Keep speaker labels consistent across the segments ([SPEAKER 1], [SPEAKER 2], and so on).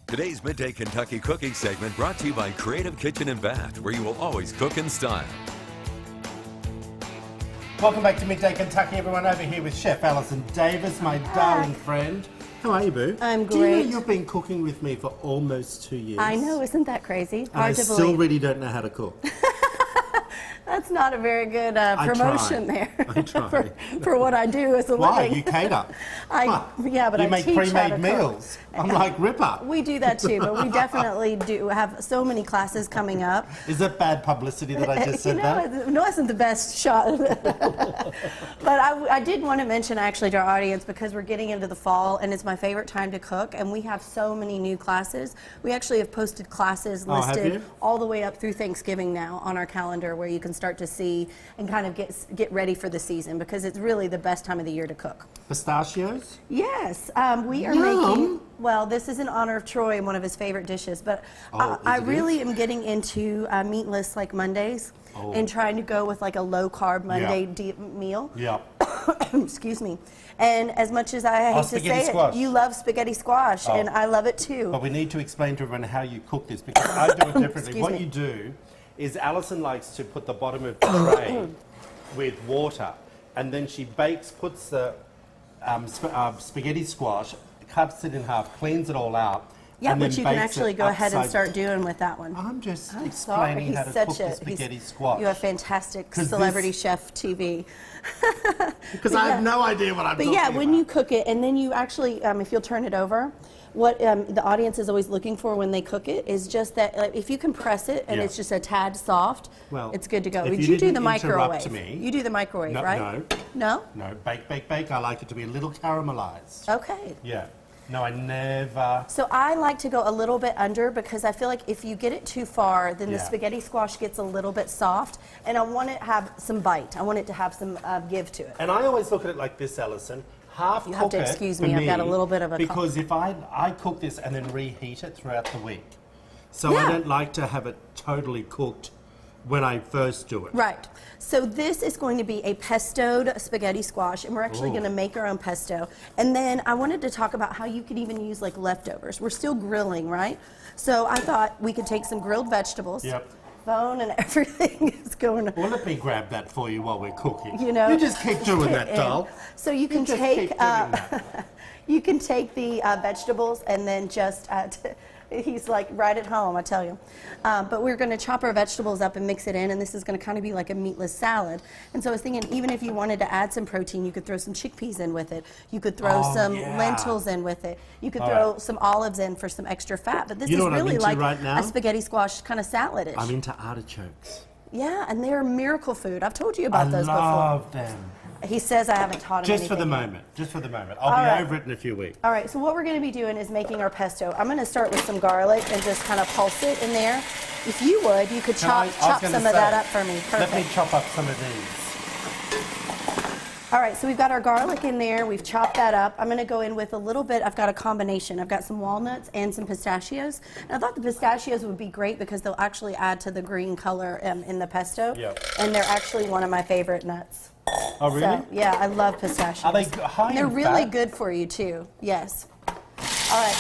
[SPEAKER 1] Today's Midday Kentucky Cooking segment brought to you by Creative Kitchen and Bath, where you will always cook in style.
[SPEAKER 2] Welcome back to Midday Kentucky, everyone. Over here with Chef Allison Davis, my darling friend. How are you, boo?
[SPEAKER 3] I'm great.
[SPEAKER 2] Do you know you've been cooking with me for almost 2 years?
[SPEAKER 3] I know, isn't that crazy?
[SPEAKER 2] And I still really don't know how to cook.
[SPEAKER 3] That's not a very good promotion there.
[SPEAKER 2] I try.
[SPEAKER 3] for what I do as a living.
[SPEAKER 2] Why? You cater?
[SPEAKER 3] Yeah, but
[SPEAKER 2] you
[SPEAKER 3] I
[SPEAKER 2] make
[SPEAKER 3] teach
[SPEAKER 2] pre-made meals. I'm like Ripper.
[SPEAKER 3] We do that too, but we definitely do have so many classes coming up.
[SPEAKER 2] Is that bad publicity that I just said that?
[SPEAKER 3] It wasn't the best shot. But I did want to mention actually to our audience, because we're getting into the fall and it's my favorite time to cook, and we have so many new classes. We actually have posted classes listed all the way up through Thanksgiving now on our calendar, where you can start to see and kind of get ready for the season, because it's really the best time of the year to cook.
[SPEAKER 2] Pistachios?
[SPEAKER 3] Yes, we are making, well, this is in honor of Troy and one of his favorite dishes, but I really am getting into meatless like Mondays and trying to go with like a low carb Monday meal.
[SPEAKER 2] Yeah.
[SPEAKER 3] Excuse me. And as much as I hate to say it, you love spaghetti squash, and I love it too.
[SPEAKER 2] But we need to explain to everyone how you cook this, because I do it differently. What you do is Allison likes to put the bottom of the tray with water, and then she puts the spaghetti squash, cuts it in half, cleans it all out.
[SPEAKER 3] Yeah,
[SPEAKER 2] and
[SPEAKER 3] which
[SPEAKER 2] then
[SPEAKER 3] you can actually go ahead and start doing with that one.
[SPEAKER 2] I'm just explaining how to cook the spaghetti squash.
[SPEAKER 3] You have fantastic celebrity chef TV.
[SPEAKER 2] Because I have no idea what I'm talking about.
[SPEAKER 3] But yeah, when you cook it, and then you actually, if you'll turn it over, what the audience is always looking for when they cook it is just that, like, if you can press it and it's just a tad soft, it's good to go.
[SPEAKER 2] If
[SPEAKER 3] you do the microwave. You do the microwave, right?
[SPEAKER 2] No.
[SPEAKER 3] No?
[SPEAKER 2] No, bake. I like it to be a little caramelized.
[SPEAKER 3] Okay.
[SPEAKER 2] Yeah. No, I never.
[SPEAKER 3] So I like to go a little bit under, because I feel like if you get it too far, then the spaghetti squash gets a little bit soft, and I want it to have some bite. I want it to have some give to it.
[SPEAKER 2] And I always look at it like this, Allison.
[SPEAKER 3] You have to excuse me, I've got a little bit of a...
[SPEAKER 2] Because if I cook this and then reheat it throughout the week. So I don't like to have it totally cooked when I first do it.
[SPEAKER 3] Right. So this is going to be a pestoed spaghetti squash, and we're actually going to make our own pesto. And then I wanted to talk about how you could even use like leftovers. We're still grilling, right? So I thought we could take some grilled vegetables. Yep. Phone and everything is going on.
[SPEAKER 2] Well, let me grab that for you while we're cooking.
[SPEAKER 3] You know,
[SPEAKER 2] you just keep doing that, doll.
[SPEAKER 3] So you can take you can take the vegetables and then just he's like right at home, I tell you. But we're going to chop our vegetables up and mix it in, and this is going to kind of be like a meatless salad. And so I was thinking, even if you wanted to add some protein, you could throw some chickpeas in with it. You could throw some lentils in with it. You could throw some olives in for some extra fat. But this is really like a spaghetti squash kind of salad-ish.
[SPEAKER 2] I'm into artichokes.
[SPEAKER 3] Yeah, and they're miracle food. I've told you about those before.
[SPEAKER 2] I love them.
[SPEAKER 3] He says I haven't taught him anything.
[SPEAKER 2] Just for the moment. I'll be over it in a few weeks.
[SPEAKER 3] All right, so what we're going to be doing is making our pesto. I'm going to start with some garlic and just kind of pulse it in there. If you would, you could chop some of that up for me. Perfect.
[SPEAKER 2] Let me chop up some of these.
[SPEAKER 3] All right, so we've got our garlic in there. We've chopped that up. I'm going to go in with a little bit. I've got a combination. I've got some walnuts and some pistachios. And I thought the pistachios would be great because they'll actually add to the green color in the pesto. Yep. And they're actually one of my favorite nuts.
[SPEAKER 2] Oh, really?
[SPEAKER 3] So, yeah, I love pistachios.
[SPEAKER 2] Are they high in fat?
[SPEAKER 3] They're really good for you, too. Yes. All right.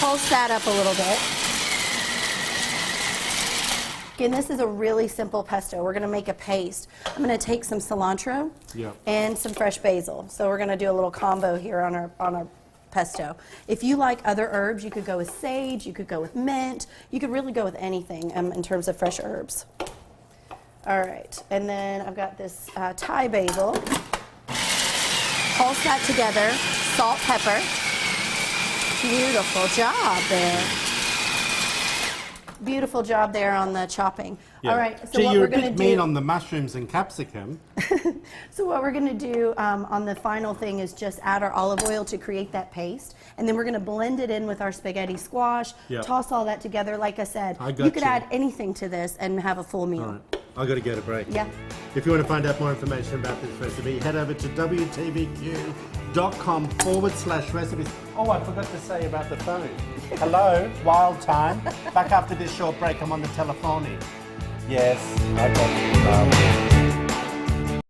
[SPEAKER 3] Pulse that up a little bit. Again, this is a really simple pesto. We're going to make a paste. I'm going to take some cilantro and some fresh basil. So we're going to do a little combo here on our pesto. If you like other herbs, you could go with sage, you could go with mint, you could really go with anything in terms of fresh herbs. All right, and then I've got this Thai basil. Pulse that together, salt, pepper. Beautiful job there. Beautiful job there on the chopping. All right, so what we're going to do...
[SPEAKER 2] You're a bit mean on the mushrooms and capsicum.
[SPEAKER 3] So what we're going to do on the final thing is just add our olive oil to create that paste, and then we're going to blend it in with our spaghetti squash, toss all that together. Like I said, you could add anything to this and have a full meal.
[SPEAKER 2] All right. I've got to get a break.
[SPEAKER 3] Yeah.
[SPEAKER 2] If you want to find out more information about this recipe, head over to wtbq.com/recipes. Oh, I forgot to say about the phone. Hello, Wild Time. Back after this short break, I'm on the telephone. Yes, I got you.